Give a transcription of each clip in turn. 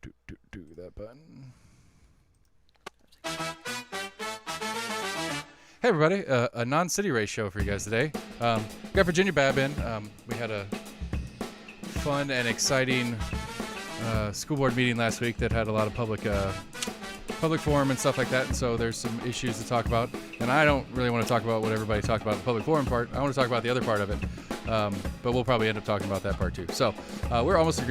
Do that button. Hey everybody, a non-city race show for you guys today. We got Virginia Babb in. We had a fun and exciting school board meeting last week that had a lot of public forum and stuff like that, and so there's some issues to talk about. And I don't really want to talk about what everybody talked about in the public forum part. I want to talk about the other part of it, but we'll probably end up talking about that part too. So we're almost in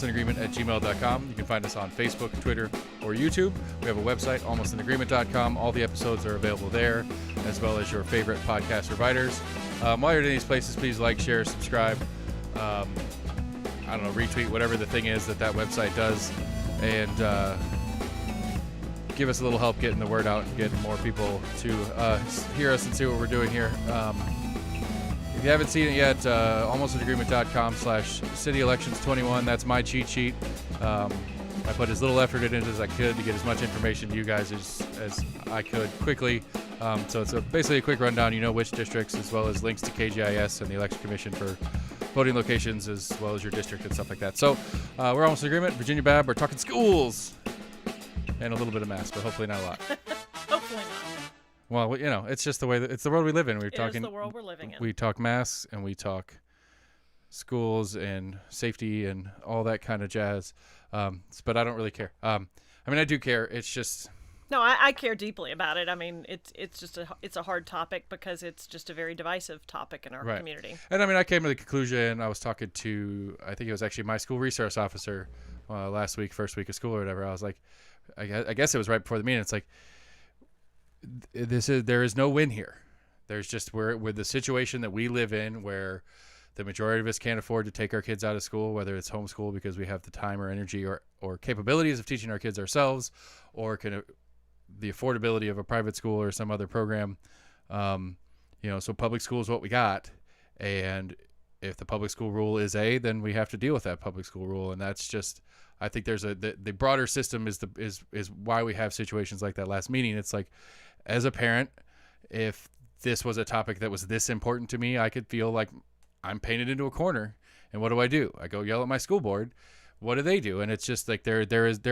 agreement at gmail.com. You can find us on Facebook, Twitter, or YouTube. We have a website, almostinagreement.com. All the episodes are available there, as well as your favorite podcast providers. While you're in these places, please like, share, subscribe. I don't know, retweet, whatever the thing is that website does, and give us a little help getting the word out and getting more people to hear us and see what we're doing here. If you haven't seen it yet, almostinagreement.com/cityelections21. That's my cheat sheet. I put as little effort in it as I could to get as much information to you guys as I could quickly. So it's basically a quick rundown. You know which districts, as well as links to KGIS and the Election Commission for voting locations, as well as your district and stuff like that. So we're almost in agreement. Virginia Babb, we're talking schools. And a little bit of mass, but hopefully not a lot. Hopefully not. Well, you know, it's just the way it's the world we live in. It is the world we're living in. We talk masks and we talk schools and safety and all that kind of jazz. But I don't really care. I mean, I do care. It's just. No, I care deeply about it. I mean, it's just a hard topic because it's just a very divisive topic in our community. And I mean, I came to the conclusion. I was talking to, I think it was actually my school resource officer last week, first week of school or whatever. I was like, I guess it was right before the meeting. It's like, there is no win here. There's just with the situation that we live in, where the majority of us can't afford to take our kids out of school, whether it's homeschool because we have the time or energy or capabilities of teaching our kids ourselves, or the affordability of a private school or some other program. So public school is what we got, and if the public school rule is A, then we have to deal with that public school rule, and that's just. I think there's the broader system is why we have situations like that last meeting. It's like, as a parent, if this was a topic that was this important to me, I could feel like I'm painted into a corner. And what do? I go yell at my school board. What do they do? And it's just like there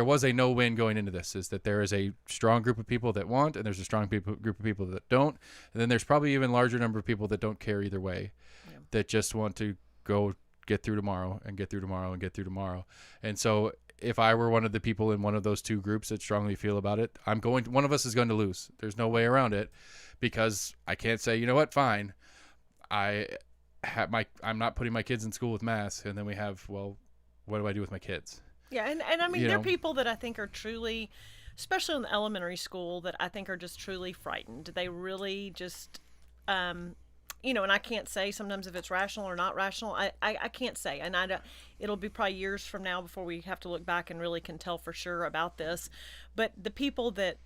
was a no win going into this. Is that there is a strong group of people that want, and there's a strong group of people that don't, and then there's probably even larger number of people that don't care either way, that just want to go get through tomorrow and get through tomorrow and get through tomorrow. And so if I were one of the people in one of those two groups that strongly feel about it, one of us is going to lose. There's no way around it, because I can't say, you know what, fine, I'm not putting my kids in school with masks, and then we have, well, what do I do with my kids? Yeah, and I mean, there are people that I think are truly, especially in the elementary school, that I think are just truly frightened. They really just and I can't say sometimes if it's rational or not rational. I can't say, and it'll be probably years from now before we have to look back and really can tell for sure about this. But the people that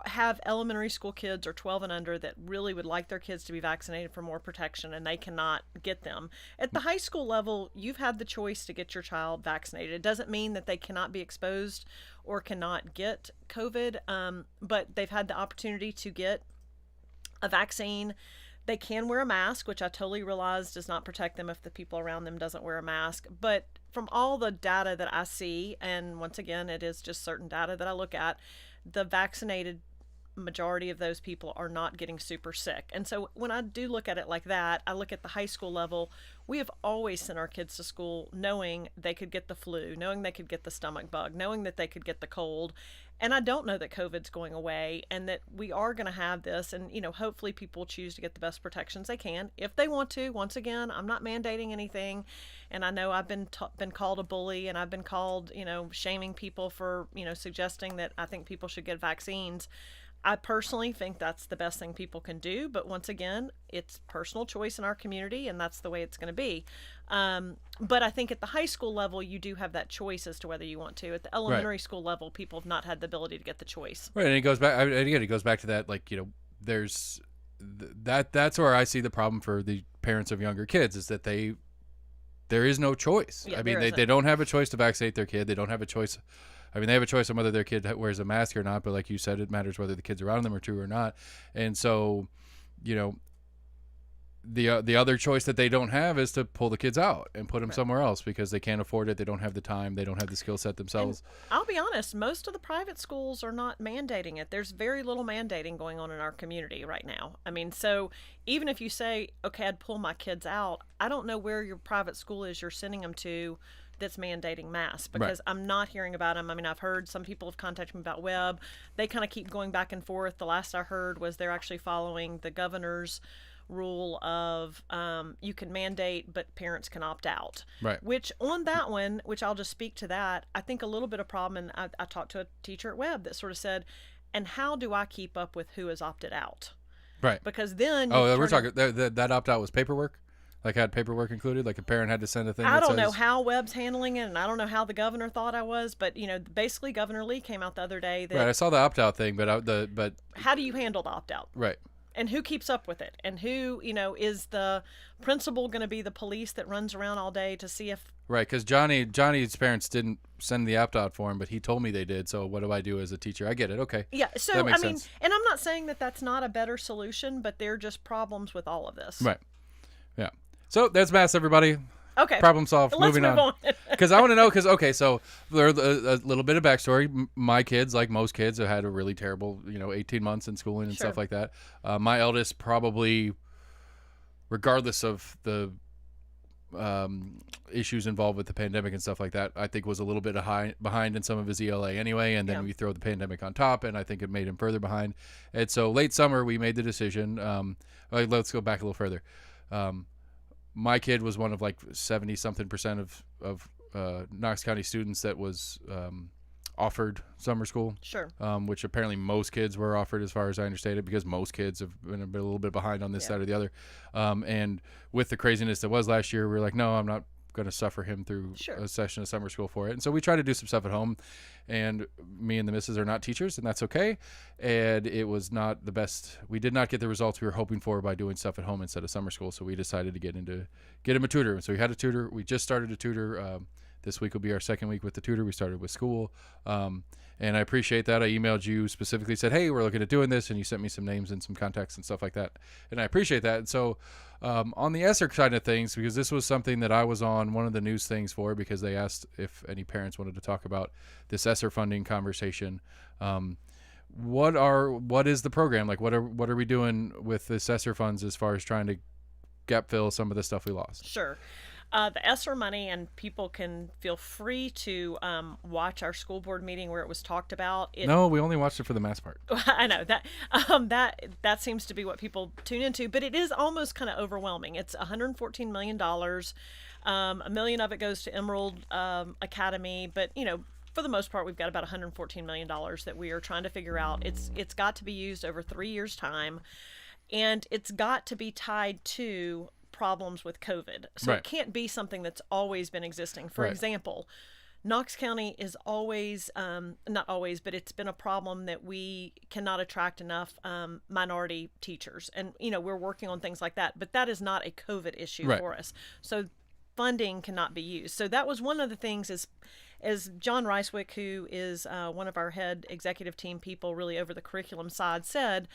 have elementary school kids or 12 and under that really would like their kids to be vaccinated for more protection, and they cannot get them. At the high school level, you've had the choice to get your child vaccinated. It doesn't mean that they cannot be exposed or cannot get COVID, but they've had the opportunity to get a vaccine. They can wear a mask, which I totally realize does not protect them if the people around them doesn't wear a mask. But from all the data that I see, and once again, it is just certain data that I look at, the vaccinated majority of those people are not getting super sick. And so when I do look at it like that, I look at the high school level. We have always sent our kids to school knowing they could get the flu, knowing they could get the stomach bug, knowing that they could get the cold. And I don't know that COVID's going away, and that we are going to have this. And, hopefully people choose to get the best protections they can if they want to. Once again, I'm not mandating anything. And I know I've been called a bully, and I've been called, shaming people for, suggesting that I think people should get vaccines. I personally think that's the best thing people can do, but once again, it's personal choice in our community, and that's the way it's going to be. But I think at the high school level, you do have that choice as to whether you want to. At the elementary school level, people have not had the ability to get the choice. Right, and it goes back. Again, it goes back to that. Like, there's that's where I see the problem for the parents of younger kids, is that there is no choice. Yeah, I mean, they don't have a choice to vaccinate their kid. They don't have a choice. I mean, they have a choice on whether their kid wears a mask or not, but like you said, it matters whether the kids around them are true or not. And so, the other choice that they don't have is to pull the kids out and put them somewhere else because they can't afford it. They don't have the time. They don't have the skill set themselves. And I'll be honest, most of the private schools are not mandating it. There's very little mandating going on in our community right now. I mean, so even if you say, okay, I'd pull my kids out, I don't know where your private school is you're sending them to that's mandating masks, because I'm not hearing about them. I mean, I've heard some people have contacted me about Webb. They kind of keep going back and forth. The last I heard was they're actually following the governor's rule of you can mandate, but parents can opt out. Right. Which on that one, which I'll just speak to that, I think a little bit of problem, and I talked to a teacher at Webb that sort of said, and how do I keep up with who has opted out? Right. Because then we're talking that opt out was paperwork. Like had paperwork included, like a parent had to send a thing. I don't know how Webb's handling it, and I don't know how the governor thought I was, but basically Governor Lee came out the other day that right. I saw the opt out thing, but how do you handle the opt out? Right. And who keeps up with it? And who is the principal going to be the police that runs around all day to see if right? Because Johnny's parents didn't send the opt out for him, but he told me they did. So what do I do as a teacher? I get it. Okay. Yeah. So that makes I mean, sense. and I'm not saying that that's not a better solution, but they're just problems with all of this. Right. Yeah. So that's mass, everybody. Okay. Problem solved. Let's Moving move on. Because I want to know. So there's a little bit of backstory. My kids, like most kids, have had a really terrible, 18 months in schooling and stuff like that. My eldest probably, regardless of the issues involved with the pandemic and stuff like that, I think was a little bit behind in some of his ELA anyway. And then we throw the pandemic on top, and I think it made him further behind. And so late summer, we made the decision. Let's go back a little further. My kid was one of like 70-something% of Knox County students that was offered summer school. Sure. Which apparently most kids were offered, as far as I understand it, because most kids have been a little bit behind on this side or the other. And with the craziness that was last year, we were like, no, I'm not going to suffer him through a session of summer school for it. And so we try to do some stuff at home. And me and the missus are not teachers, and that's okay. And it was not the best. We did not get the results we were hoping for by doing stuff at home instead of summer school. So we decided to get him a tutor. So we had a tutor. We just started a tutor. This week will be our second week with the tutor. We started with school. And I appreciate that. I emailed you specifically, said, hey, we're looking at doing this. And you sent me some names and some contacts and stuff like that. And I appreciate that. And so on the Esser side of things, because this was something that I was on one of the news things for, because they asked if any parents wanted to talk about this Esser funding conversation. What is the program? Like, what are we doing with this Esser funds as far as trying to gap fill some of the stuff we lost? Sure. The Esser money, and people can feel free to watch our school board meeting where it was talked about. No, we only watched it for the mass part. I know that that seems to be what people tune into, but it is almost kind of overwhelming. It's $114 million. $1 million of it goes to Emerald Academy, but for the most part, we've got about $114 million that we are trying to figure out. It's got to be used over 3 years' time, and it's got to be tied to problems with COVID. So it can't be something that's always been existing. For example, Knox County is always, not always, but it's been a problem that we cannot attract enough minority teachers. And, we're working on things like that, but that is not a COVID issue for us. So funding cannot be used. So that was one of the things as John Ricewick, who is one of our head executive team people really over the curriculum side, said,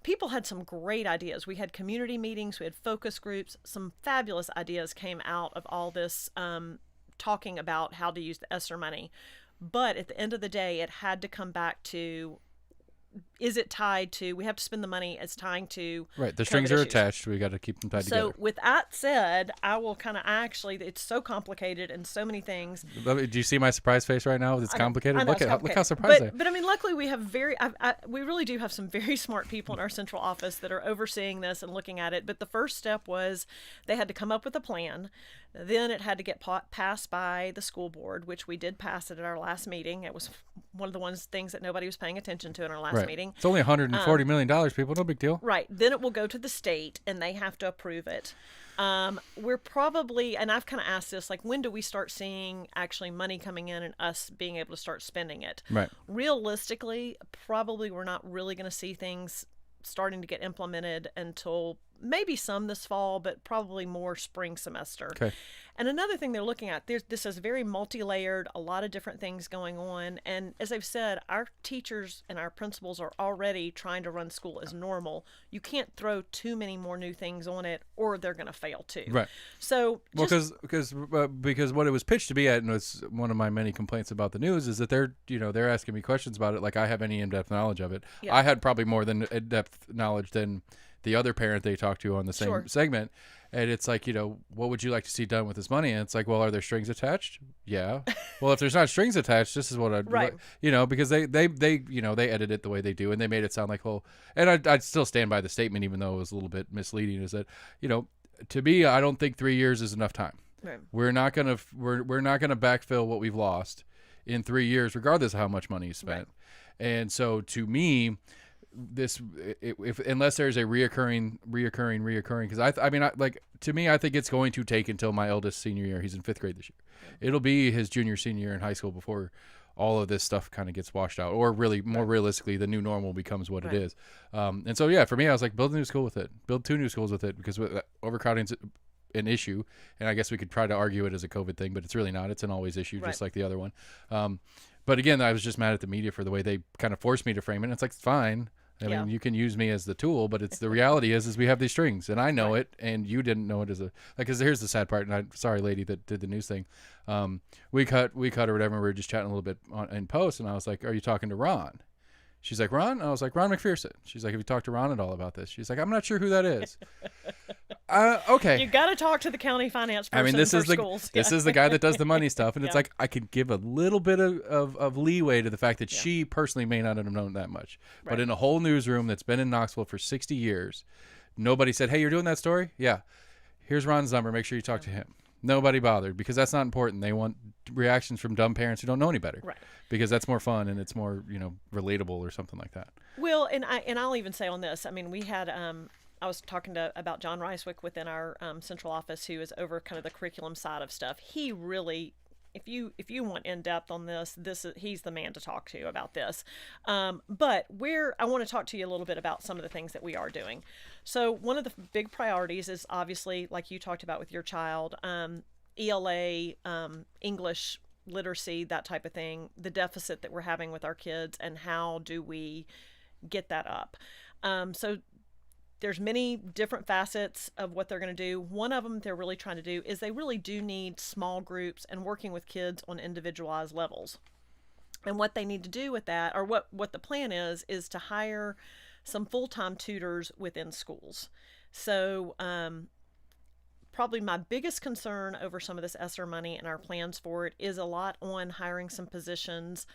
people had some great ideas. We had community meetings, we had focus groups, some fabulous ideas came out of all this talking about how to use the Esser money. But at the end of the day, it had to come back to, is it tied to, we have to spend the money as tying to right, the strings are attached, we got to keep them tied together. So with that said, I will it's so complicated and so many things. Do you see my surprise face right now? It's complicated. Look how surprised I am. But I mean, luckily we have we really do have some very smart people in our central office that are overseeing this and looking at it. But the first step was they had to come up with a plan. Then it had to get passed by the school board, which we did pass it at our last meeting. It was one of the things that nobody was paying attention to in our last meeting. It's only $140 million, people. No big deal. Right. Then it will go to the state, and they have to approve it. We're probably, and I've kind of asked this, like, when do we start seeing actually money coming in and us being able to start spending it? Right. Realistically, probably we're not really going to see things starting to get implemented until maybe some this fall, but probably more spring semester. Okay. And another thing they're looking at, this is very multi-layered, a lot of different things going on. And as I've said, our teachers and our principals are already trying to run school as normal. You can't throw too many more new things on it, or they're going to fail too. Right. So because what it was pitched to be at, and it's one of my many complaints about the news, is that they're asking me questions about it like I have any in-depth knowledge of it. Yeah. I had probably more than in-depth knowledge than the other parent they talked to on the same segment. And it's like, what would you like to see done with this money? And it's like, well, are there strings attached? Yeah. Well, if there's not strings attached, this is what I'd, because they edit it the way they do, and they made it sound like, well, and I'd still stand by the statement, even though it was a little bit misleading, is that, to me, I don't think 3 years is enough time. Right. We're not gonna backfill what we've lost in 3 years, regardless of how much money you spent. Right. And so to me, unless there's a reoccurring, because to me, I think it's going to take until my eldest senior year. He's in 5th grade this year. It'll be his senior year in high school before all of this stuff kind of gets washed out, or really more realistically, the new normal becomes what it is. And so, yeah, for me, I was like, build a new school with it, build 2 new schools with it, because overcrowding's an issue. And I guess we could try to argue it as a COVID thing, but it's really not. It's an always issue, just like the other one. But again, I was just mad at the media for the way they kind of forced me to frame it. And it's like, it's fine. I mean, you can use me as the tool, but it's the reality is we have these strings, and I know it, and you didn't know it because here's the sad part. And I'm sorry, lady that did the news thing. We cut or whatever. And we were just chatting a little bit in post, and I was like, "Are you talking to Ron?" She's like, "Ron?" I was like, "Ron McPherson." She's like, "Have you talked to Ron at all about this?" She's like, "I'm not sure who that is." Okay. You got to talk to the county finance person. I mean, this is schools. This is the guy that does the money stuff, and it's like I could give a little bit of leeway to the fact that she personally may not have known that much. Right. But in a whole newsroom that's been in Knoxville for 60 years, nobody said, "Hey, you're doing that story? Yeah. Here's Ron's number. Make sure you talk to him." Nobody bothered, because that's not important. They want reactions from dumb parents who don't know any better, right? Because that's more fun and it's more relatable or something like that. Well, and I'll even say on this, I mean, we had I was talking about John Ricewick within our central office, who is over kind of the curriculum side of stuff. He really, if you want in depth on he's the man to talk to about this. But I want to talk to you a little bit about some of the things that we are doing. So one of the big priorities is obviously, like you talked about with your child, ELA, English literacy, that type of thing, the deficit that we're having with our kids, and how do we get that up. So there's many different facets of what they're going to do. One of them they're really trying to do is they really do need small groups and working with kids on individualized levels. And what they need to do with that, or what the plan is to hire some full-time tutors within schools. So probably my biggest concern over some of this ESSER money and our plans for it is a lot on hiring some positions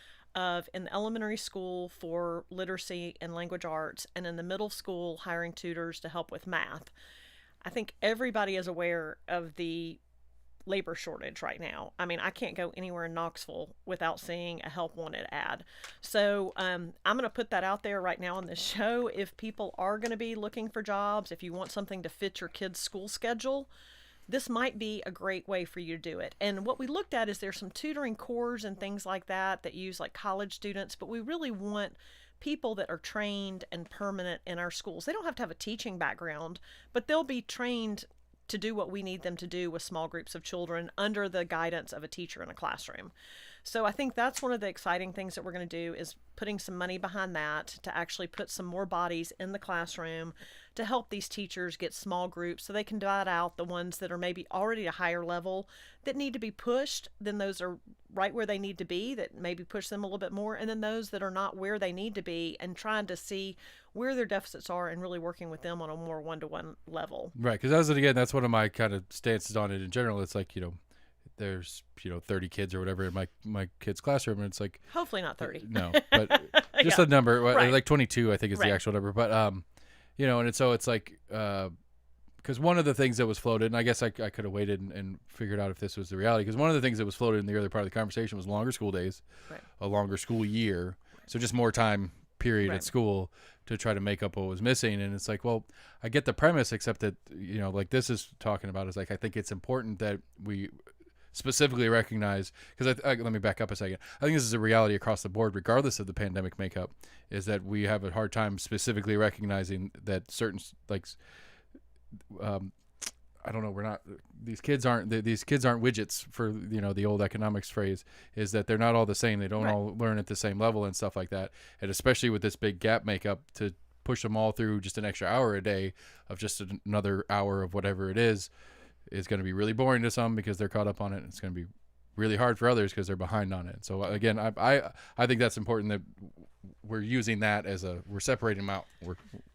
in the elementary school for literacy and language arts, and in the middle school hiring tutors to help with math. I think everybody is aware of the labor shortage right now. I mean, I can't go anywhere in Knoxville without seeing a help wanted ad. So I'm going to put that out there right now on this show. If people are going to be looking for jobs, if you want something to fit your kid's school schedule, this might be a great way for you to do it. And what we looked at is there's some tutoring cores and things like that use like college students, but we really want people that are trained and permanent in our schools. They don't have to have a teaching background, but they'll be trained to do what we need them to do with small groups of children under the guidance of a teacher in a classroom. So I think that's one of the exciting things that we're going to do, is putting some money behind that to actually put some more bodies in the classroom to help these teachers get small groups so they can divide out the ones that are maybe already a higher level that need to be pushed, then those are right where they need to be, that maybe push them a little bit more, and then those that are not where they need to be, and trying to see where their deficits are and really working with them on a more one-to-one level. Right, because that's one of my kind of stances on it in general. It's like, there's 30 kids or whatever in my kid's classroom, and it's like, hopefully not 30. No, but just a number, right. Like 22 I think is the actual number, but and so it's like because one of the things that was floated, and I guess I could have waited and figured out if this was the reality, because one of the things that was floated in the early part of the conversation was longer school days, a longer school year, so just more time period at school to try to make up what was missing. And it's like, well, I get the premise, except that like this is talking about is like, I think it's important that we specifically recognize, because let me back up a second. I think this is a reality across the board, regardless of the pandemic makeup, is that we have a hard time specifically recognizing that certain, like, I don't know. These kids aren't widgets, for the old economics phrase, is that they're not all the same. They don't all learn at the same level and stuff like that. And especially with this big gap makeup, to push them all through just an extra hour a day of just another hour of whatever it is going to be really boring to some because they're caught up on it. It's going to be really hard for others because they're behind on it. So again, I think that's important that we're using that as we're separating them out.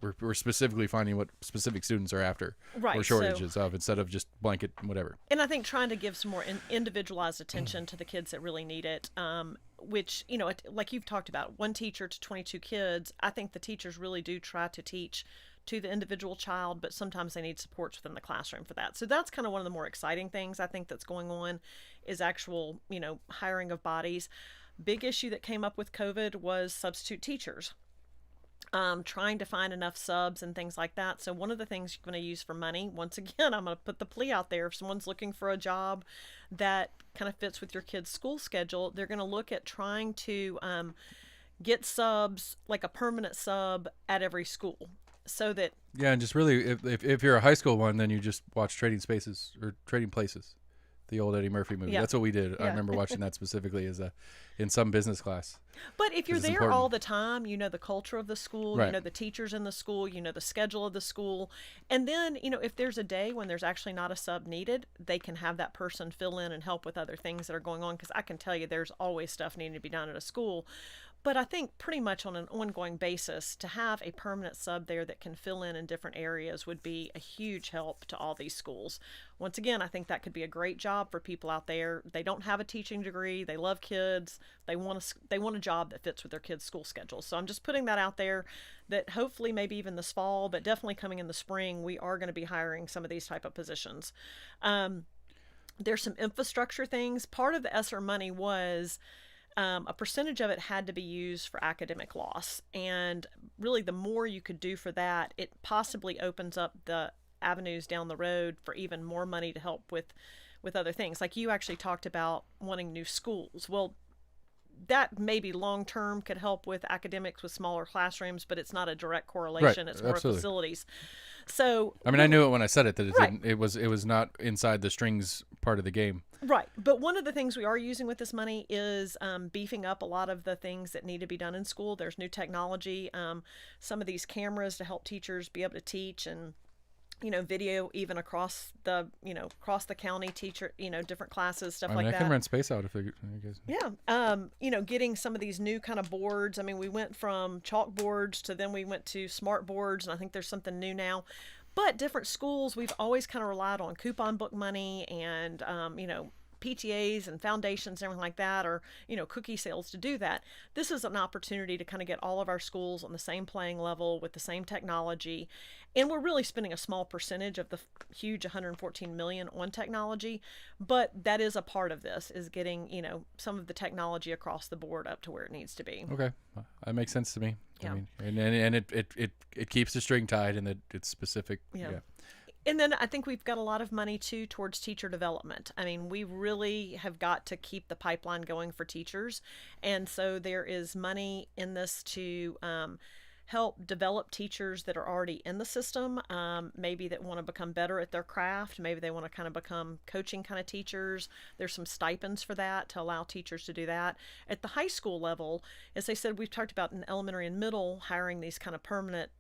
We're specifically finding what specific students are after, or shortages of, instead of just blanket whatever. And I think trying to give some more individualized attention to the kids that really need it, which, like you've talked about, 1 teacher to 22 kids. I think the teachers really do try to teach to the individual child, but sometimes they need supports within the classroom for that. So that's kind of one of the more exciting things I think that's going on, is actual, hiring of bodies. Big issue that came up with COVID was substitute teachers, trying to find enough subs and things like that. So one of the things you're going to use for money, once again, I'm going to put the plea out there. If someone's looking for a job that kind of fits with your kid's school schedule, they're going to look at trying to get subs, like a permanent sub at every school. So that and just really, if you're a high school one, then you just watch Trading Spaces or Trading Places, the old Eddie Murphy movie. That's what we did. I remember watching that specifically in some business class. But if you're there all the time, the culture of the school, the teachers in the school, the schedule of the school. And then, if there's a day when there's actually not a sub needed, they can have that person fill in and help with other things that are going on. Because I can tell you there's always stuff needing to be done at a school. But I think pretty much on an ongoing basis, to have a permanent sub there that can fill in different areas would be a huge help to all these schools. Once again, I think that could be a great job for people out there. They don't have a teaching degree. They love kids. They want a job that fits with their kids' school schedule. So I'm just putting that out there, that hopefully maybe even this fall, but definitely coming in the spring, we are going to be hiring some of these type of positions. There's some infrastructure things. Part of the Esser money was a percentage of it had to be used for academic loss. And really, the more you could do for that, it possibly opens up the avenues down the road for even more money to help with other things. Like you actually talked about wanting new schools. Well, that maybe long-term could help with academics with smaller classrooms, but it's not a direct correlation. Right, it's more facilities. So I knew it when I said it, that it didn't. It was not inside the strings part of the game. Right. But one of the things we are using with this money is beefing up a lot of the things that need to be done in school. There's new technology, some of these cameras to help teachers be able to teach, and video even across the county, teacher, different classes, stuff like that. I can rent space out if you guys. Yeah. Getting some of these new kind of boards. I mean, we went from chalkboards to then we went to smart boards, and I think there's something new now. But different schools, we've always kind of relied on coupon book money and, PTAs and foundations and everything like that, or, cookie sales to do that. This is an opportunity to kind of get all of our schools on the same playing level with the same technology. And we're really spending a small percentage of the huge $114 million on technology, but that is a part of this, is getting, some of the technology across the board up to where it needs to be. Okay. That makes sense to me. Yeah. I mean, and it keeps the string tied, and that it's specific. Yeah. And then I think we've got a lot of money too towards teacher development. I mean, we really have got to keep the pipeline going for teachers. And so there is money in this to help develop teachers that are already in the system, maybe that want to become better at their craft. Maybe they want to kind of become coaching kind of teachers. There's some stipends for that to allow teachers to do that. At the high school level, as I said, we've talked about in elementary and middle hiring these kind of permanent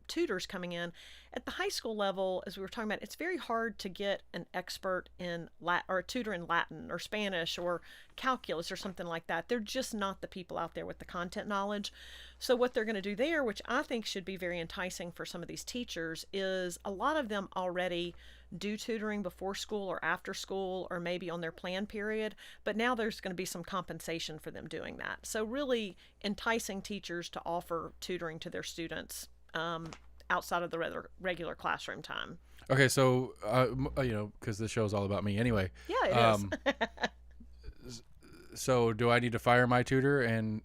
tutors coming in. At the high school level, as we were talking about, it's very hard to get an expert in or a tutor in Latin or Spanish or calculus or something like that. They're just not the people out there with the content knowledge. So what they're going to do there, which I think should be very enticing for some of these teachers, is a lot of them already do tutoring before school or after school or maybe on their plan period, but now there's going to be some compensation for them doing that. So really enticing teachers to offer tutoring to their students outside of the regular classroom time. Okay, so because this show's all about me anyway. Yeah, it is. So do I need to fire my tutor and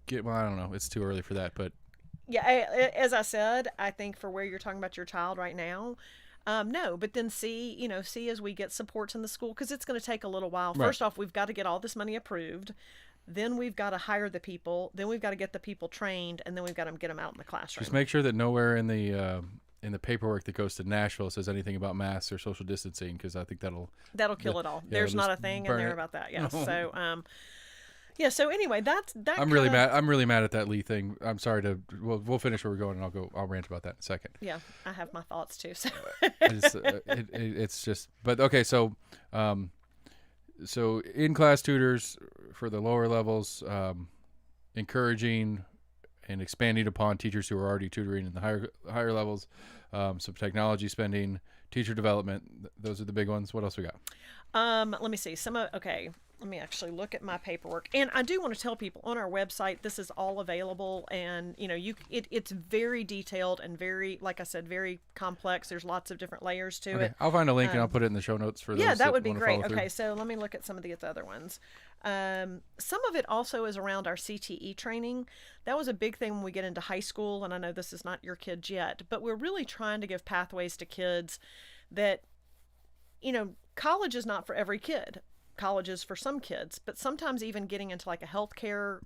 get? Well, I don't know. It's too early for that, but yeah, as I said, I think for where you're talking about your child right now, no. But then see as we get supports in the school, because it's going to take a little while. Right. First off, we've got to get all this money approved. Then we've got to hire the people. Then we've got to get the people trained, and then we've got to get them out in the classroom. Just make sure that nowhere in the in the paperwork that goes to Nashville says anything about masks or social distancing, because I think that'll kill it all. There's not a thing in there about that. Yeah. So yeah. So anyway, that I'm really mad. I'm really mad at that Lee thing. I'm sorry to. We'll finish where we're going, and I'll rant about that in a second. Yeah, I have my thoughts too. So it's just. But okay, so so in-class tutors for the lower levels, encouraging and expanding upon teachers who are already tutoring in the higher levels, some technology spending, teacher development. Those are the big ones. What else we got? Let me see. Let me actually look at my paperwork. And I do want to tell people on our website, this is all available, and it's very detailed and very, like I said, very complex. There's lots of different layers to it. I'll find a link and I'll put it in the show notes for those. Yeah, that would be great. Okay, so let me look at some of these other ones. Some of it also is around our CTE training. That was a big thing when we get into high school, and I know this is not your kids yet, but we're really trying to give pathways to kids that, college is not for every kid. College is for some kids, but sometimes even getting into like a healthcare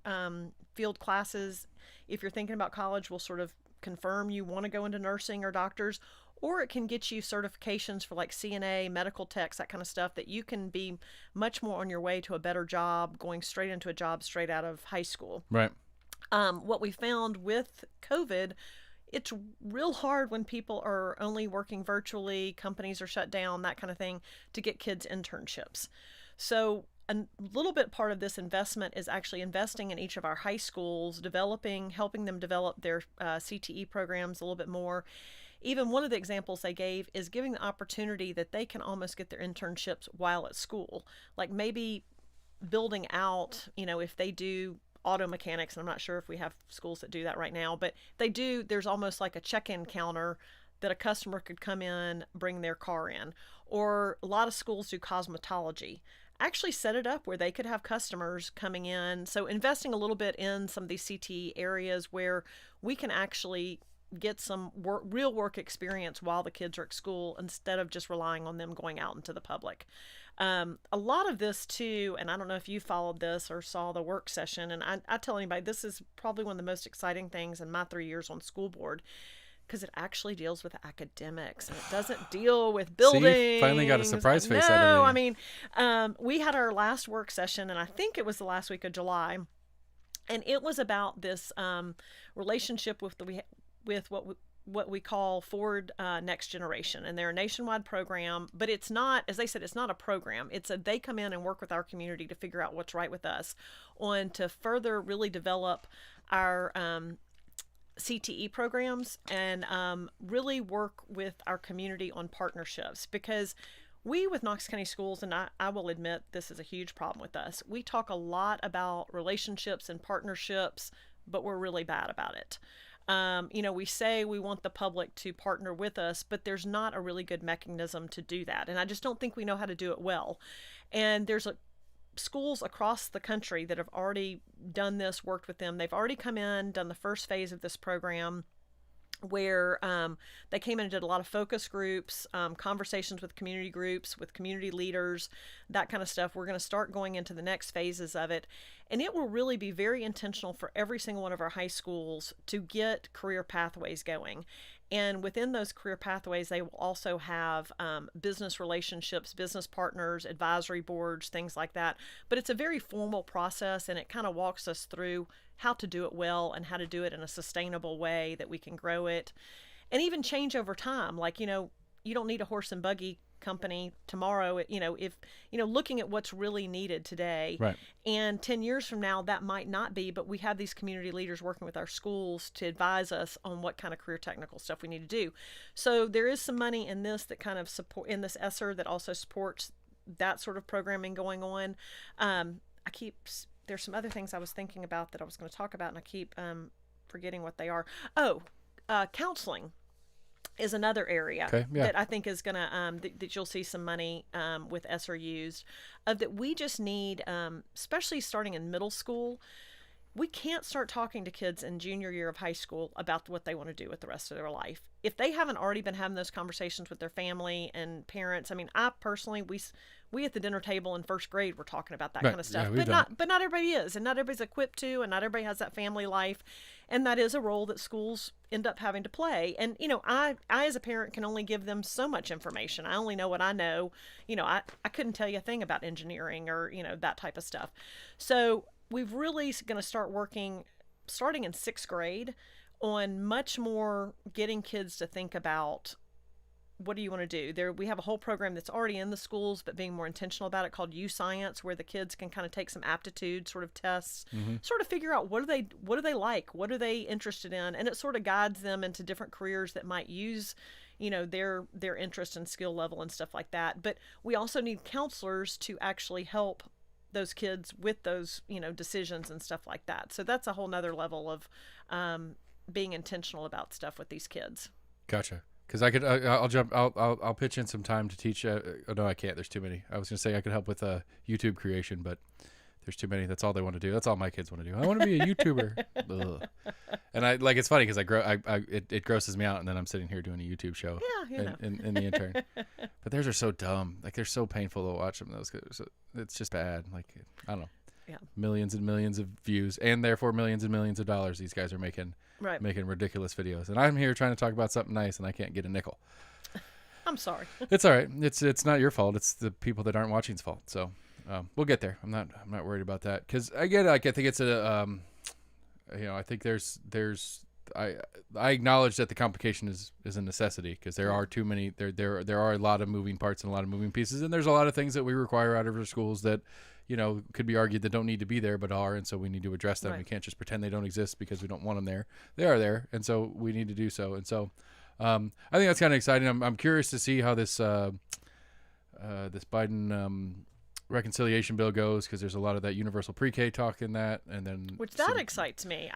field classes, if you're thinking about college, will sort of confirm you want to go into nursing or doctors, or it can get you certifications for like CNA, medical techs, that kind of stuff, that you can be much more on your way to a better job, going straight into a job straight out of high school. Right. What we found with COVID, it's real hard when people are only working virtually, companies are shut down, that kind of thing, to get kids internships. So a little bit part of this investment is actually investing in each of our high schools, helping them develop their CTE programs a little bit more. Even one of the examples they gave is giving the opportunity that they can almost get their internships while at school. Like maybe building out, if they do auto mechanics, and I'm not sure if we have schools that do that right now, but they do, there's almost like a check-in counter that a customer could come in, bring their car in. Or a lot of schools do cosmetology. Actually set it up where they could have customers coming in. So investing a little bit in some of these CTE areas where we can actually get some real work experience while the kids are at school, instead of just relying on them going out into the public. A lot of this too, and I don't know if you followed this or saw the work session, and I tell anybody, this is probably one of the most exciting things in my 3 years on school board, because it actually deals with academics and it doesn't deal with buildings. See, finally got a surprise face out of me. I mean, we had our last work session, and I think it was the last week of July, and it was about this relationship with what we call Forward Next Generation, and they're a nationwide program, but it's not, as they said, it's not a program. They come in and work with our community to figure out what's right with us, to further really develop our CTE programs, and really work with our community on partnerships, because we with Knox County Schools, and I will admit this is a huge problem with us, we talk a lot about relationships and partnerships, but we're really bad about it. We say we want the public to partner with us, but there's not a really good mechanism to do that, and I just don't think we know how to do it well. And there's schools across the country that have already done this, worked with them. They've already come in, done the first phase of this program, where they came in and did a lot of focus groups, conversations with community groups, with community leaders, that kind of stuff. We're going to start going into the next phases of it, and it will really be very intentional for every single one of our high schools to get career pathways going. And within those career pathways, they will also have business relationships, business partners, advisory boards, things like that. But it's a very formal process, and it kind of walks us through how to do it well and how to do it in a sustainable way that we can grow it and even change over time. Like, you don't need a horse and buggy company tomorrow, if looking at what's really needed today. Right. And 10 years from now, that might not be, but we have these community leaders working with our schools to advise us on what kind of career technical stuff we need to do. So there is some money in this that kind of support, in this Esser, that also supports that sort of programming going on. There's some other things I was thinking about that I was going to talk about, and I keep forgetting what they are. Counseling is another area that I think is going to, that you'll see some money with Esser used, that we just need, especially starting in middle school. we can't start talking to kids in junior year of high school about what they want to do with the rest of their life if they haven't already been having those conversations with their family and parents. I mean, I personally, we at the dinner table in first grade were talking about that kind of stuff, but not everybody is, and not everybody's equipped to, and not everybody has that family life, and that is a role that schools end up having to play. And I as a parent can only give them so much information. I only know what I know. I couldn't tell you a thing about engineering or that type of stuff. So we've really going to start working starting in sixth grade on much more getting kids to think about what do you want to do. There, we have a whole program that's already in the schools, but being more intentional about it, called U Science, where the kids can kind of take some aptitude sort of tests, sort of figure out what do they like, what are they interested in, and it sort of guides them into different careers that might use their interest and skill level and stuff like that. But we also need counselors to actually help those kids with those decisions and stuff like that. So that's a whole nother level of being intentional about stuff with these kids. Gotcha. Because I'll pitch in some time to teach. Oh no, I can't. There's too many. I was gonna say I could help with YouTube creation, but there's too many. That's all they want to do. That's all my kids want to do. I want to be a YouTuber. And it's funny because it grosses me out, and then I'm sitting here doing a YouTube show. Yeah, in the intern. But theirs are so dumb. Like, they're so painful to watch them. It's just bad. Like, I don't know. Yeah. Millions and millions of views, and therefore millions and millions of dollars these guys are making. Right. Making ridiculous videos, and I'm here trying to talk about something nice, and I can't get a nickel. I'm sorry. It's all right. It's not your fault. It's the people that aren't watching's fault. So we'll get there. I'm not worried about that, because I think it's a I think I acknowledge that the complication is a necessity, because there are too many. There are a lot of moving parts and a lot of moving pieces, and there's a lot of things that we require out of our schools that could be argued that don't need to be there, but are, and so we need to address them. Right. We can't just pretend they don't exist because we don't want them there. They are there, and so we need to do so. And so I think that's kind of exciting. I'm curious to see how this Biden reconciliation bill goes, because there's a lot of that universal pre-K talk in that, and then that excites me.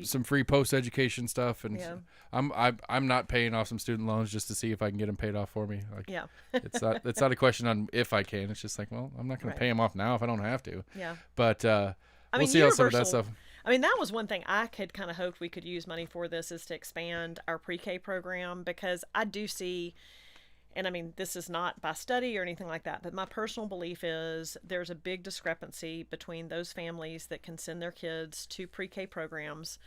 Some free post-education stuff, and I'm not paying off some student loans just to see if I can get them paid off for me. It's not a question on if I can. It's just like, well, I'm not going to pay them off now if I don't have to. Yeah. But we'll see how some of that stuff. I mean, that was one thing I had kind of hoped we could use money for, this is to expand our pre-K program, because I do see. And I mean, this is not by study or anything like that, but my personal belief is there's a big discrepancy between those families that can send their kids to pre-K programs,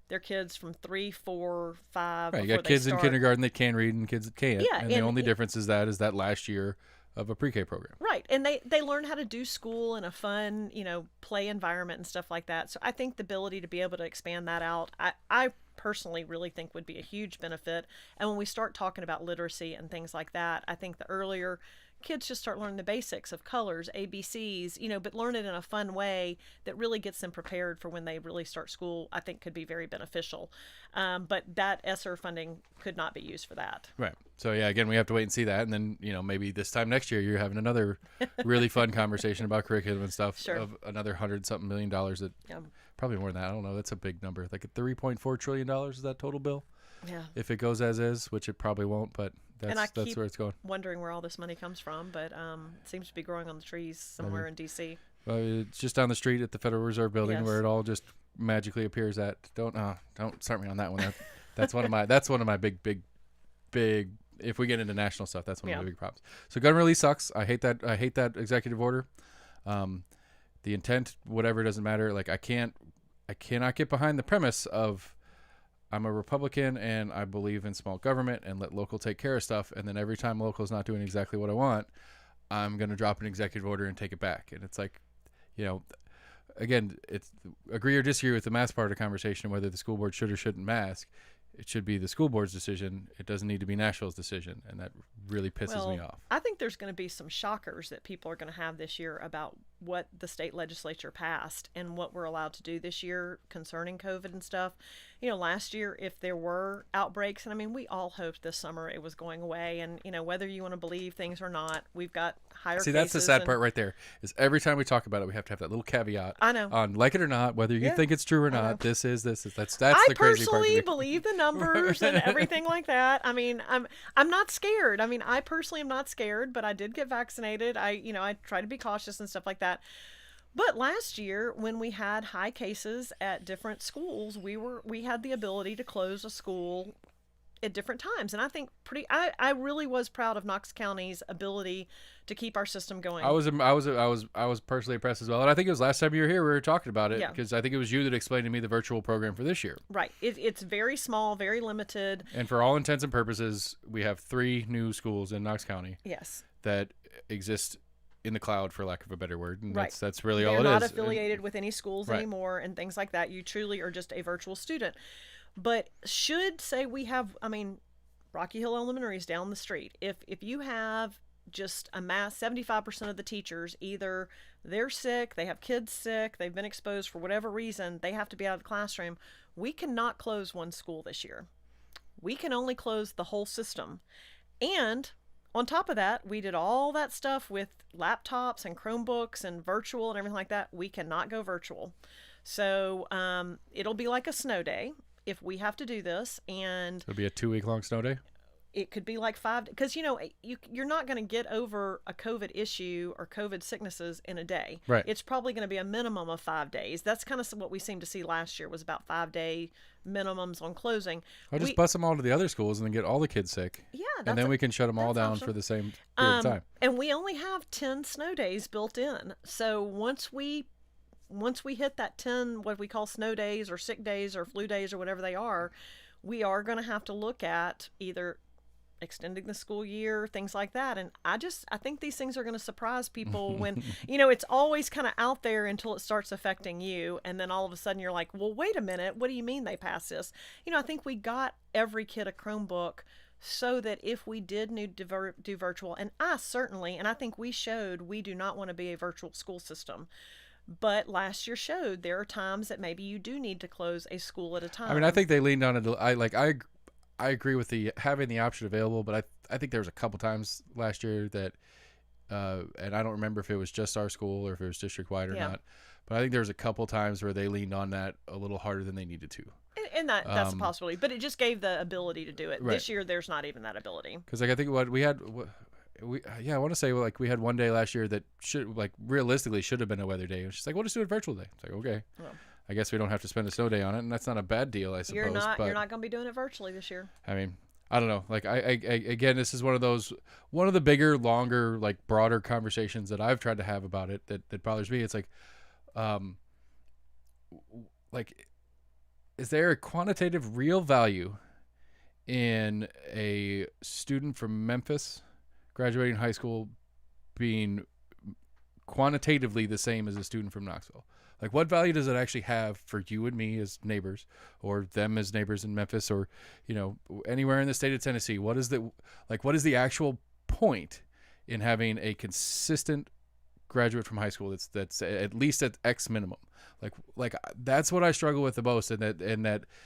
their kids from 3, 4, 5. Right, you got kids in kindergarten that can read and kids that can't. Yeah, and the only difference is that last year of a pre-K program. Right, and they learn how to do school in a fun, play environment and stuff like that. So I think the ability to be able to expand that out, I personally really think would be a huge benefit. And when we start talking about literacy and things like that, I think the earlier kids just start learning the basics of colors, ABCs, but learn it in a fun way that really gets them prepared for when they really start school, I think could be very beneficial. But that Esser funding could not be used for that. Right. So yeah, again, we have to wait and see that. And then, maybe this time next year, you're having another really fun conversation about curriculum and stuff. Sure. Of another $100-something million that probably more than that. I don't know. That's a big number. Like $3.4 trillion is that total bill? Yeah. If it goes as is, which it probably won't, but that's where it's going. Wondering where all this money comes from, but it seems to be growing on the trees somewhere in D.C. Well, it's just down the street at the Federal Reserve Building, where it all just magically appears at. Don't start me on that one. That's one of my big. If we get into national stuff, that's one of my big problems. So gun release sucks. I hate that executive order. The intent, whatever, doesn't matter. Like, I cannot get behind the premise of, I'm a Republican and I believe in small government and let local take care of stuff. And then every time local's not doing exactly what I want, I'm going to drop an executive order and take it back. And it's like, again, it's agree or disagree with the mask part of the conversation, whether the school board should or shouldn't mask. It should be the school board's decision. It doesn't need to be Nashville's decision. And that really pisses me off. I think there's going to be some shockers that people are going to have this year about what the state legislature passed and what we're allowed to do this year concerning COVID and stuff. Last year, if there were outbreaks, and I mean, we all hoped this summer it was going away. And, whether you want to believe things or not, we've got higher cases. See, that's the sad part right there, is every time we talk about it, we have to have that little caveat. I know. On like it or not, whether you think it's true or not, that's the crazy part. I personally believe the numbers and everything like that. I mean, I'm not scared. I mean, I personally am not scared, but I did get vaccinated. I try to be cautious and stuff like that. But last year, when we had high cases at different schools, we had the ability to close a school at different times. And I think I really was proud of Knox County's ability to keep our system going. I was personally impressed as well. And I think it was last time you were here we were talking about it, Yeah. because I think it was you that explained to me the virtual program for this year. Right. It's very small, very limited. And for all intents and purposes, we have 3 new schools in Knox County Yes. that exist in the cloud, for lack of a better word. And Right. that's really They're all it not is. affiliated with any schools Right. anymore and things like that. You truly are just a virtual student. But should say we have, I mean, Rocky Hill Elementary is down the street. If you have just a mass, 75% of the teachers, either they're sick, they have kids sick, they've been exposed for whatever reason, they have to be out of the classroom. We cannot close one school this year. We can only close the whole system. And on top of that, we did all that stuff with laptops and Chromebooks and virtual and everything like that. We cannot go virtual. So it'll be like a snow day if we have to do this. And It'll be a 2-week long snow day. it could be like 5, because you're not going to get over a COVID issue or COVID sicknesses in a day. Right. It's probably going to be a minimum of 5 days. That's kind of what we seemed to see last year, was about 5-day minimums on closing. I'll just bus them all to the other schools and then get all the kids sick. Yeah, and then we can shut them all down option. for the same period of time. And we only have 10 snow days built in. So once we hit that 10, what we call snow days or sick days or flu days or whatever they are, we are going to have to look at either extending the school year, things like that. And I think these things are going to surprise people when, it's always kind of out there until it starts affecting you. And then all of a sudden you're like, well, wait a minute, what do you mean they passed this? I think we got every kid a Chromebook so that if we did need to do virtual, and I think we showed we do not want to be a virtual school system. But last year showed there are times that maybe you do need to close a school at a time. I mean, I think they leaned on it. I agree with having the option available, but I think there was a couple times last year that, and I don't remember if it was just our school or if it was district wide or not, but I think there was a couple times where they leaned on that a little harder than they needed to. And that's a possibility, but it just gave the ability to do it. Right. This year, there's not even that ability. Because I think what we had, I want to say we had one day last year that realistically should have been a weather day. And she's like, "We'll just do a virtual day." It's like, okay. Well, I guess we don't have to spend a snow day on it, and that's not a bad deal, I suppose. You're not going to be doing it virtually this year. I mean, I don't know. Like, I again, this is one of the bigger, longer, broader conversations that I've tried to have about it that bothers me. It's is there a quantitative real value in a student from Memphis graduating high school being quantitatively the same as a student from Knoxville? Like, what value does it actually have for you and me as neighbors, or them as neighbors in Memphis, or anywhere in the state of Tennessee? What is the actual point in having a consistent graduate from high school that's at least at X minimum? Like that's what I struggle with the most, and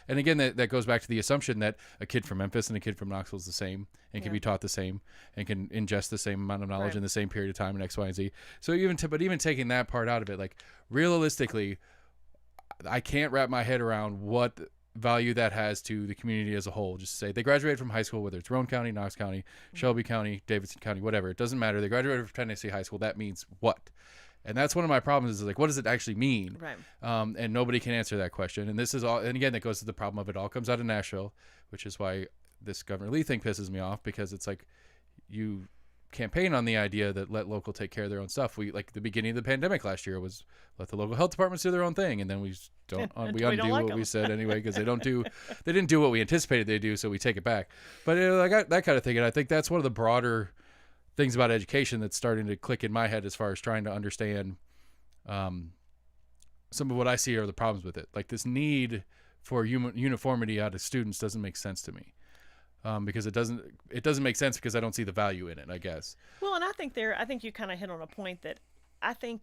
again that goes back to the assumption that a kid from Memphis and a kid from Knoxville is the same and can be taught the same and can ingest the same amount of knowledge in the same period of time in X, Y, and Z. So even taking that part out of it, realistically, I can't wrap my head around what value that has to the community as a whole. Just to say they graduated from high school, whether it's Roane County, Knox County, Shelby County, Davidson County, whatever, it doesn't matter. They graduated from Tennessee high school. That means what? And that's one of my problems is what does it actually mean? Right. And nobody can answer that question. And this is all, and again, that goes to the problem of it all comes out of Nashville, which is why this Governor Lee thing pisses me off, because it's you campaign on the idea that let local take care of their own stuff. We the beginning of the pandemic last year was let the local health departments do their own thing, and then we undo what we said anyway, because they didn't do what we anticipated they do, so we take it back. But that kind of thing, and I think that's one of the broader things about education that's starting to click in my head as far as trying to understand some of what I see are the problems with it. This need for uniformity out of students doesn't make sense to me. Because it doesn't make sense because I don't see the value in it, I guess. Well, and I think you kind of hit on a point that I think,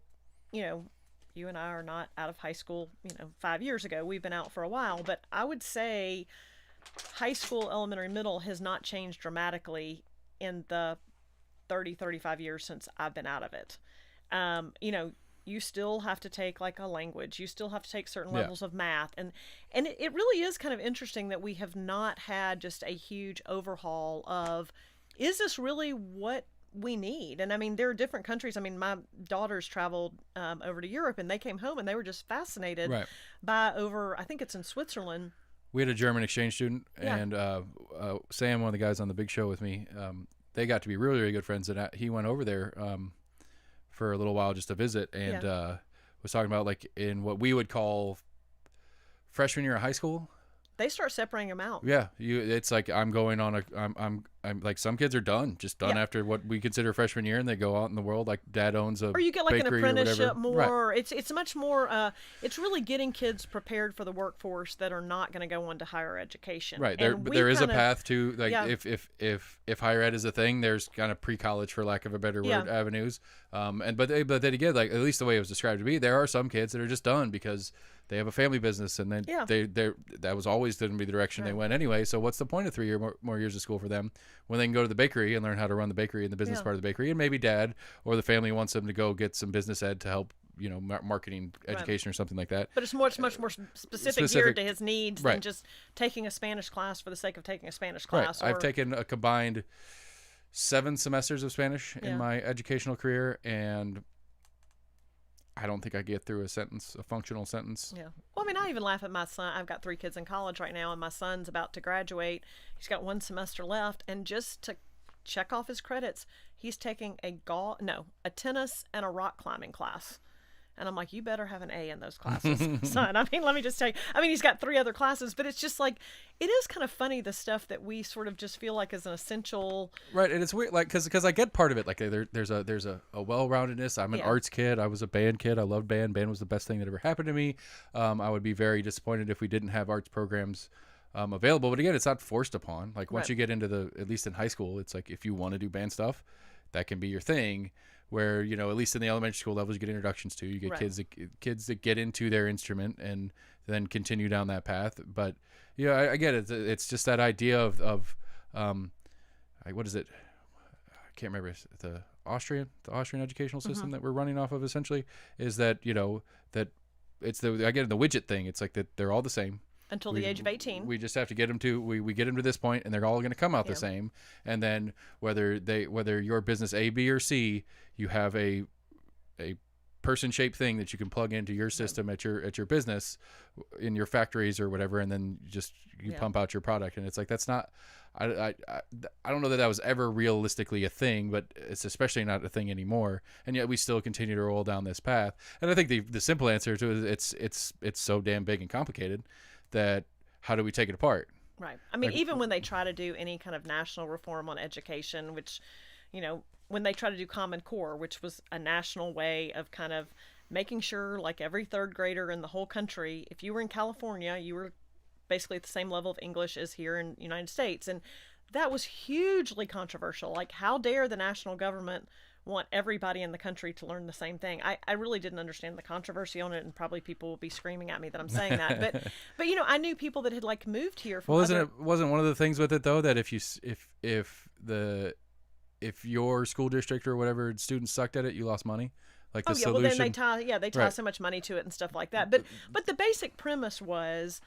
you and I are not out of high school, 5 years ago. We've been out for a while, but I would say high school, elementary, middle has not changed dramatically in the 35 years since I've been out of it. You still have to take a language. You still have to take certain levels of math. And it really is kind of interesting that we have not had just a huge overhaul of, is this really what we need. And I mean, there are different countries. I mean, my daughters traveled over to Europe, and they came home and they were just fascinated Right. by I think it's in Switzerland. We had a German exchange student, Yeah. and Sam, one of the guys on the big show with me, they got to be really, really good friends, and he went over there for a little while just to visit, and was talking about like in what we would call freshman year of high school. They start separating them out. Yeah, it's like I'm like some kids are done after what we consider freshman year, and they go out in the world. Like dad owns a or you get like an bakery apprenticeship more. Right. It's much more. It's really getting kids prepared for the workforce that are not going to go on to higher education. Right. There is a path to like if higher ed is a thing, there's kind of pre-college, for lack of a better word, avenues. But then again, like at least the way it was described to me, there are some kids that are just done because they have a family business, and then that was always going to be the direction they went anyway. So what's the point of 3 more years of school for them when they can go to the bakery and learn how to run the bakery and the business part of the bakery, and maybe dad or the family wants them to go get some business ed to help, marketing education or something like that. But it's much more specific geared to his needs than just taking a Spanish class for the sake of taking a Spanish class. Right. I've taken a combined 7 semesters of Spanish in my educational career, and I don't think I get through a functional sentence. Yeah. Well, I mean, I even laugh at my son. I've got 3 kids in college right now, and my son's about to graduate. He's got 1 semester left, and just to check off his credits, he's taking a tennis and a rock climbing class. And I'm like, you better have an A in those classes, son. I mean, let me just tell you. I mean, he's got 3 other classes, but it's just like, it is kind of funny, the stuff that we sort of just feel like is an essential. Right, and it's weird, like, because I get part of it. Like, there's a well-roundedness. I'm an arts kid. I was a band kid. I loved band. Band was the best thing that ever happened to me. I would be very disappointed if we didn't have arts programs available. But again, it's not forced upon. Like, once you get into at least in high school, it's like if you want to do band stuff, that can be your thing. Where, at least in the elementary school levels, you get introductions to. You get kids that get into their instrument and then continue down that path. But I get it. It's just that idea of what is it? I can't remember. The Austrian educational system that we're running off of essentially is that that it's the widget thing. It's like that they're all the same. Until the age of 18. We just have to get them to we get them to this point, and they're all going to come out the same. And then whether your business A, B, or C, you have a person-shaped thing that you can plug into your system at your business, in your factories or whatever, and then you pump out your product. And it's like that's not. I don't know that was ever realistically a thing, but it's especially not a thing anymore. And yet we still continue to roll down this path. And I think the simple answer to it is it's so damn big and complicated that how do we take it apart? Right. I mean, even when they try to do any kind of national reform on education, which, when they try to do Common Core, which was a national way of kind of making sure like every 3rd grader in the whole country, if you were in California, you were basically at the same level of English as here in the United States. And that was hugely controversial. Like, how dare the national government want everybody in the country to learn the same thing? I really didn't understand the controversy on it, and probably people will be screaming at me that I'm saying that. But I knew people that had like moved here from wasn't one of the things with it though that if your school district or whatever students sucked at it, you lost money? Like the solution. Well, then they tie so much money to it and stuff like that. But the basic premise was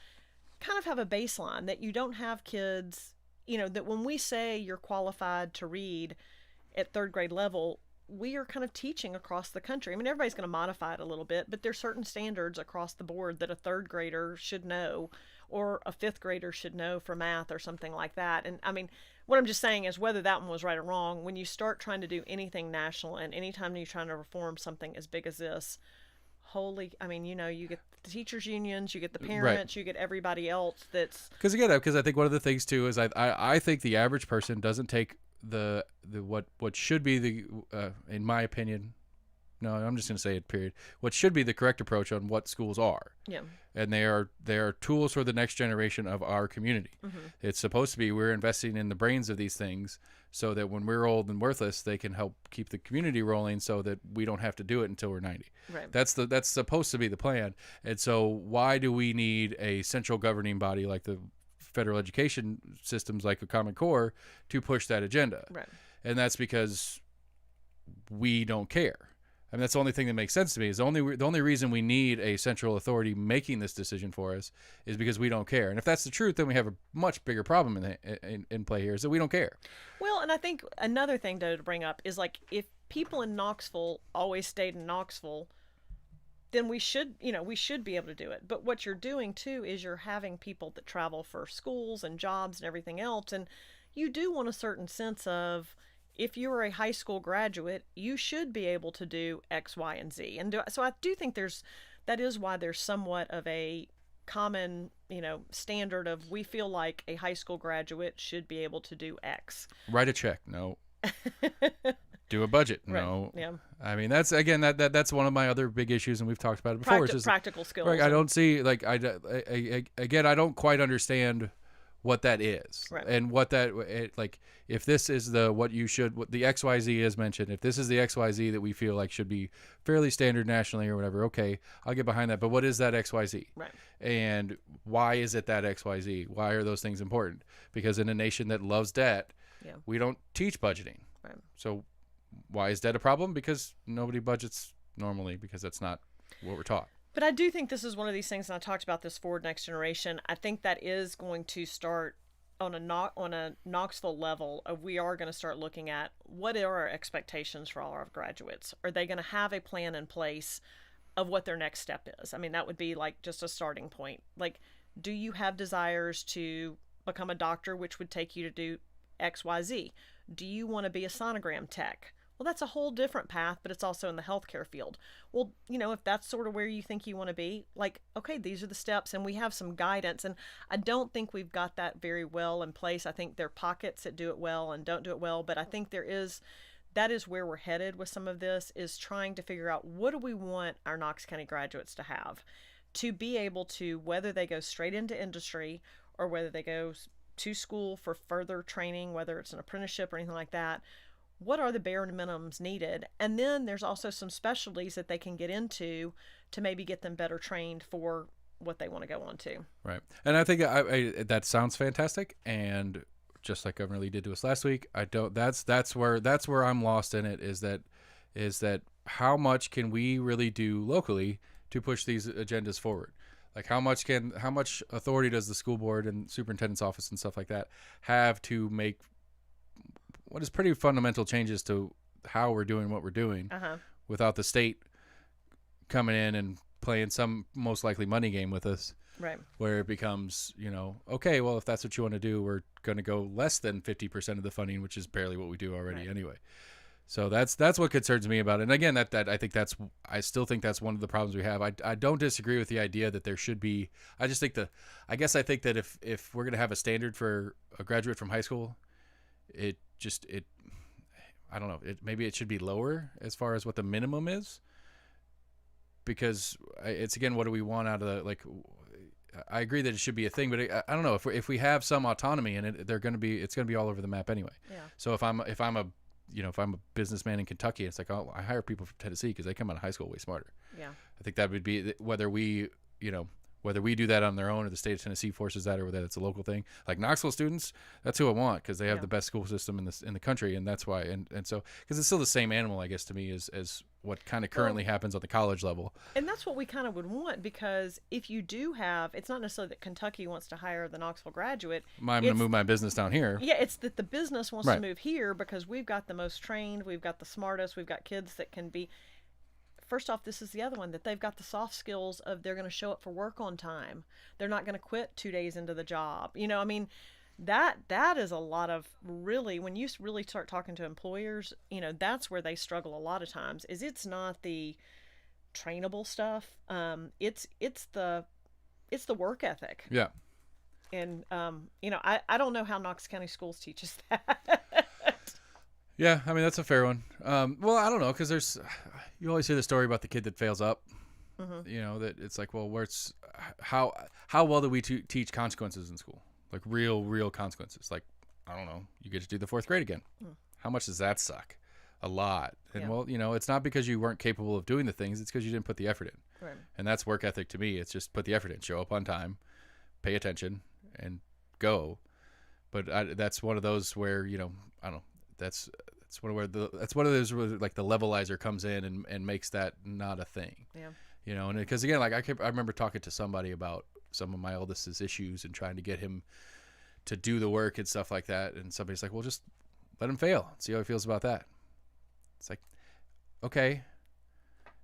kind of have a baseline that you don't have kids, that when we say you're qualified to read at 3rd grade level, we are kind of teaching across the country. I mean, everybody's going to modify it a little bit, but there's certain standards across the board that a 3rd grader should know, or a 5th grader should know for math or something like that. And I mean, what I'm just saying is, whether that one was right or wrong, when you start trying to do anything national, and anytime you're trying to reform something as big as this, you get the teachers unions, you get the parents, you get everybody else that's. Because I think one of the things too is I think the average person doesn't take the what should be the in my opinion, no, I'm just going to say it, period, what should be the correct approach on what schools are. Yeah. And they are tools for the next generation of our community. Mm-hmm. It's supposed to be, we're investing in the brains of these things so that when we're old and worthless, they can help keep the community rolling so that we don't have to do it until we're 90. Right. That's supposed to be the plan. And so why do we need a central governing body like the federal education systems, like a Common Core, to push that agenda? Right. And that's because we don't care. I mean, that's the only thing that makes sense to me. Is the only reason we need a central authority making this decision for us is because we don't care. And if that's the truth, then we have a much bigger problem in play here, is that we don't care. Well, and I think another thing to bring up is, like, if people in Knoxville always stayed in Knoxville, then we should be able to do it. But what you're doing too is you're having people that travel for schools and jobs and everything else, and you do want a certain sense of, if you are a high school graduate, you should be able to do X, Y, and Z. And so I do think that is why there's somewhat of a common, standard of, we feel like a high school graduate should be able to do X. Write a check. No. Do a budget. Right. No. Yeah. I mean, that's again that's one of my other big issues, and we've talked about it before. It's just practical skills. Right, I don't see, like, I don't quite understand what that is, right. And what like, if this is what the XYZ is mentioned, if this is the XYZ that we feel like should be fairly standard nationally or whatever, okay, I'll get behind that. But what is that XYZ? Right. And why is it that XYZ? Why are those things important? Because in a nation that loves debt, we don't teach budgeting. Right. So why is debt a problem? Because nobody budgets normally, because that's not what we're taught. But I do think this is one of these things, and I talked about this Forward Next Generation. I think that is going to start on a Knoxville level. We are going to start looking at, what are our expectations for all our graduates? Are they going to have a plan in place of what their next step is? I mean, that would be like just a starting point. Like, do you have desires to become a doctor, which would take you to do X, Y, Z? Do you want to be a sonogram tech? Well, that's a whole different path, but it's also in the healthcare field. Well, if that's sort of where you think you want to be, like, okay, these are the steps, and we have some guidance. And I don't think we've got that very well in place. I think there are pockets that do it well and don't do it well, but I think that is where we're headed with some of this, is trying to figure out, what do we want our Knox County graduates to have, to be able to, whether they go straight into industry or whether they go to school for further training, whether it's an apprenticeship or anything like that, what are the bare minimums needed? And then there's also some specialties that they can get into to maybe get them better trained for what they want to go on to. Right. And I think that sounds fantastic. And just like Governor Lee did to us last week, that's where I'm lost in it, is that how much can we really do locally to push these agendas forward? Like, how much authority does the school board and superintendent's office and stuff like that have to make what is pretty fundamental changes to how we're doing what we're doing, without the state coming in and playing some most likely money game with us, right? Where it becomes, okay, well, if that's what you want to do, we're going to go less than 50% of the funding, which is barely what we do already anyway. So that's what concerns me about it. And again, I still think that's one of the problems we have. I don't disagree with the idea that there should be. I think that if we're going to have a standard for a graduate from high school, I don't know. Maybe it should be lower as far as what the minimum is, because it's, again, what do we want out of the, like, I agree that it should be a thing, but I don't know if we have some autonomy in it, it's going to be all over the map anyway. Yeah. So if I'm a businessman in Kentucky, it's like, oh, I hire people from Tennessee because they come out of high school way smarter. Yeah. I think that would be whether we do that on their own, or the state of Tennessee forces that, or whether it's a local thing. Like Knoxville students, that's who I want, because they have the best school system in the country, and that's why. And so, because it's still the same animal, I guess, to me, as what kind of currently happens on the college level. And that's what we kind of would want, because if you do have, it's not necessarily that Kentucky wants to hire the Knoxville graduate. I'm going to move my business down here. Yeah, it's that the business wants to move here because we've got the most trained, we've got the smartest, we've got kids that can be. First off, this is the other one, that they've got the soft skills of, they're going to show up for work on time. They're not going to quit 2 days into the job. I mean, that is a lot of, really, when you really start talking to employers, that's where they struggle a lot of times, is it's not the trainable stuff. It's the work ethic. Yeah. And, I don't know how Knox County Schools teaches that. Yeah, I mean, that's a fair one. Well, I don't know, because you always hear the story about the kid that fails up. Mm-hmm. That it's like, well, how well do we teach consequences in school? Like real consequences. Like, I don't know, you get to do the fourth grade again. How much does that suck? A lot. And well, it's not because you weren't capable of doing the things, it's because you didn't put the effort in. Right. And that's work ethic to me. It's just put the effort in, show up on time, pay attention, and go. But that's one of those where, I don't know, That's one of those where like the levelizer comes in and makes that not a thing. Yeah. You know, and because again, like I remember talking to somebody about some of my oldest's issues and trying to get him to do the work and stuff like that. And somebody's like, well, just let him fail. See how he feels about that. It's like, okay.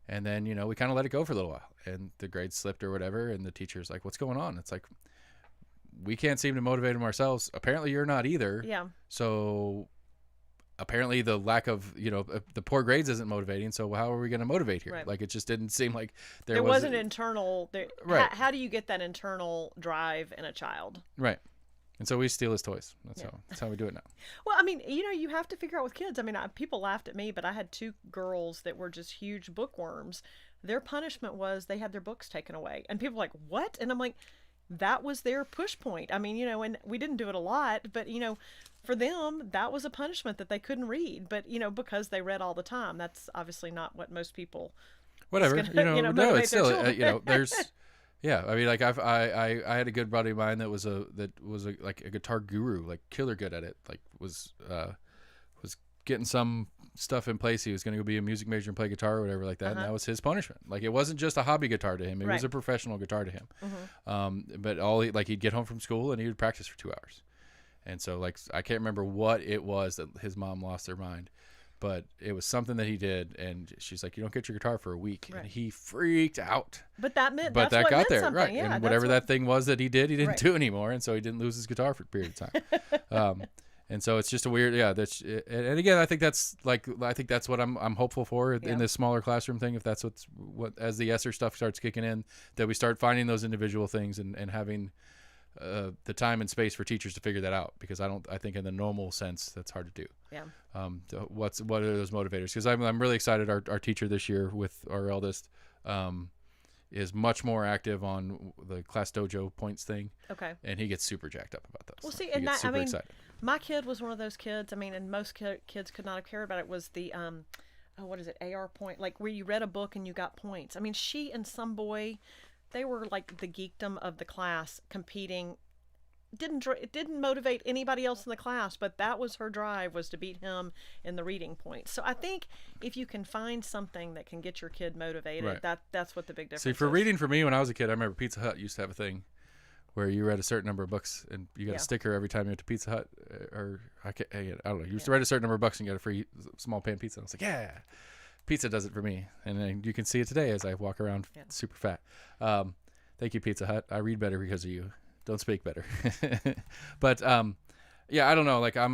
And then, you know, we kind of let it go for a little while and the grades slipped or whatever. And the teacher's like, what's going on? It's like, we can't seem to motivate him ourselves. Apparently you're not either. Yeah. So apparently the lack of, you know, the poor grades isn't motivating. So how are we going to motivate here? Right. Like, it just didn't seem like there was an internal, right. How do you get that internal drive in a child? Right. And so we steal his toys. That's how we do it now. Well, I mean, you know, you have to figure out with kids. I mean, people laughed at me, but I had 2 girls that were just huge bookworms. Their punishment was they had their books taken away. And people were like, what? And I'm like, that was their push point. I mean, you know, and we didn't do it a lot, but, you know, for them, that was a punishment that they couldn't read. But, you know, because they read all the time, that's obviously not what most people. Whatever. Gonna, no, it's still, you know, there's. Yeah, I mean, like I had a good buddy of mine that was like a guitar guru, like killer good at it. Like was getting some stuff in place. He was going to go be a music major and play guitar or whatever like that, and that was his punishment. Like, it wasn't just a hobby guitar to him; it was a professional guitar to him. But he'd get home from school and he would practice for 2 hours, and so like I can't remember what it was that his mom lost their mind. But it was something that he did, and she's like, "You don't get your guitar for a week," and he freaked out. But that meant, but that got there, right? Yeah, and whatever that thing was that he didn't do anymore, and so he didn't lose his guitar for a period of time. And so it's just a weird, and again, I think that's what I'm hopeful for in this smaller classroom thing. If that's what as the Esser stuff starts kicking in, that we start finding those individual things and having the time and space for teachers to figure that out, because I think in the normal sense that's hard to do. Yeah. What are those motivators? Because I'm really excited. Our teacher this year with our eldest is much more active on the class dojo points thing. Okay. And he gets super jacked up about that. Well, stuff. see, and that, I mean, excited. My kid was one of those kids. I mean, and most kids could not have cared about it. Was the what is it? AR point, like where you read a book and you got points. I mean, she and some boy, they were like the geekdom of the class, competing. It didn't motivate anybody else in the class, but that was her drive, was to beat him in the reading points. So I think if you can find something that can get your kid motivated, that's what the big difference is. See, for reading, for me, when I was a kid, I remember Pizza Hut used to have a thing where you read a certain number of books and you got a sticker every time you went to Pizza Hut, or I don't know. You used to read a certain number of books and you got a free small pan pizza. And I was like, yeah, pizza does it for me. And then you can see it today as I walk around super fat. Thank you, Pizza Hut. I read better because of you. Don't speak better. But I don't know. Like I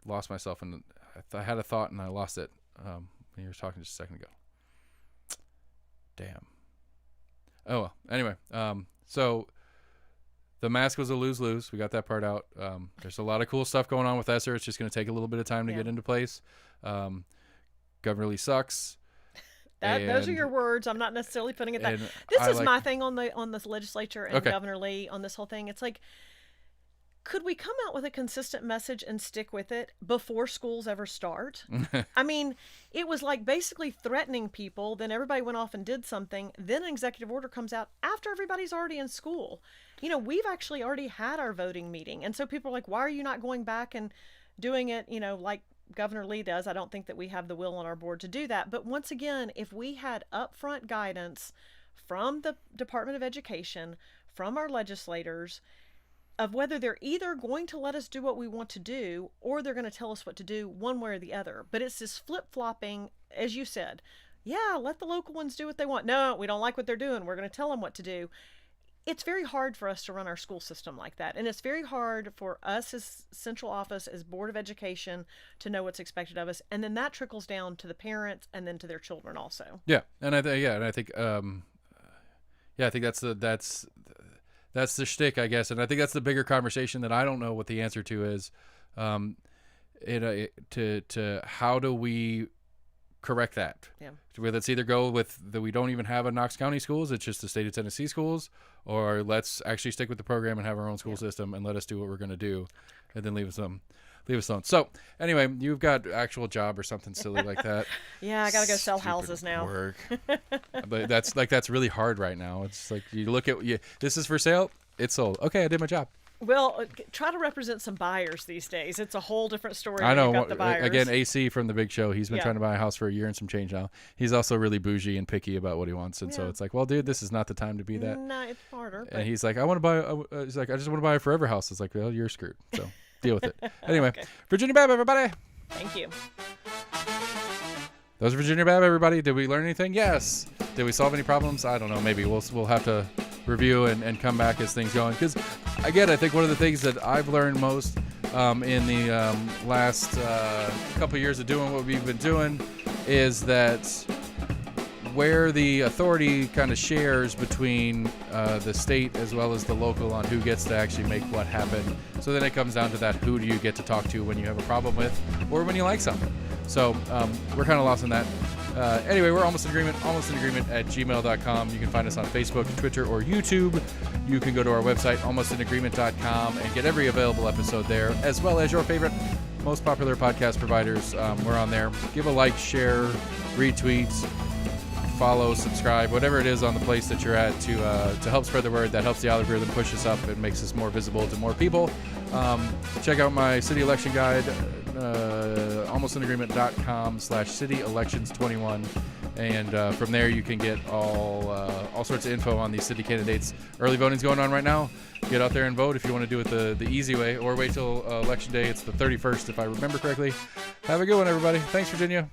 lost myself, and I had a thought and I lost it when you were talking just a second ago. Damn. Oh well. Anyway, so the mask was a lose-lose. We got that part out. There's a lot of cool stuff going on with Esser. It's just going to take a little bit of time to get into place. Governor Lee sucks. Those are your words. I'm not necessarily putting it that. This is my thing on the legislature and Governor Lee on this whole thing. It's like, could we come out with a consistent message and stick with it before schools ever start? I mean, it was like basically threatening people. Then everybody went off and did something. Then an executive order comes out after everybody's already in school. You know, we've actually already had our voting meeting. And so people are like, why are you not going back and doing it, you know, like Governor Lee does? I don't think that we have the will on our board to do that. But once again, if we had upfront guidance from the Department of Education, from our legislators, of whether they're either going to let us do what we want to do or they're going to tell us what to do, one way or the other. But it's this flip-flopping, as you said. Yeah, let the local ones do what they want. No, we don't like what they're doing. We're going to tell them what to do. It's very hard for us to run our school system like that. And it's very hard for us as central office, as Board of Education, to know what's expected of us. And then that trickles down to the parents and then to their children also. Yeah. And I think that's the shtick, I guess. And I think that's the bigger conversation that I don't know what the answer to is. To how do we correct that? Yeah. Let's either go with we don't even have a Knox County schools, it's just the state of Tennessee schools, or let's actually stick with the program and have our own school system and let us do what we're going to do, and then leave us alone. So anyway, you've got actual job or something silly like that. Yeah, I got to go sell houses now. Work. But that's really hard right now. It's like you look at this is for sale, it's sold. Okay, I did my job. Well, try to represent some buyers these days. It's a whole different story. I know. Got the buyers. Again, AC from the Big Show. He's been trying to buy a house for a year and some change now. He's also really bougie and picky about what he wants, and so it's like, well, dude, this is not the time to be that. No, it's harder. And he's like, I want to buy. He's like, I just want to buy a forever house. It's like, well, you're screwed. So deal with it. Anyway, okay. Virginia Babb, everybody. Thank you. That was Virginia Babb, everybody. Did we learn anything? Yes. Did we solve any problems? I don't know. Maybe we'll have to review and come back as things go on. Because, again, I think one of the things that I've learned most in the last couple years of doing what we've been doing is that where the authority kind of shares between the state as well as the local on who gets to actually make what happen. So then it comes down to that, who do you get to talk to when you have a problem with or when you like something. So we're kind of lost in that. Anyway, we're almost in agreement at gmail.com. You can find us on Facebook, Twitter, or YouTube. You can go to our website, almostinagreement.com, and get every available episode there, as well as your favorite, most popular podcast providers. We're on there. Give a like, share, retweet, follow, subscribe, whatever it is on the place that you're at to help spread the word. That helps the algorithm push us up and makes us more visible to more people. Check out my city election guide, almostinagreement.com/cityelections21, and from there you can get all sorts of info on these city candidates. Early voting's going on right now. Get out there and vote if you want to do it the easy way, or wait till election day. It's the 31st if I remember correctly. Have a good one, everybody. Thanks, Virginia.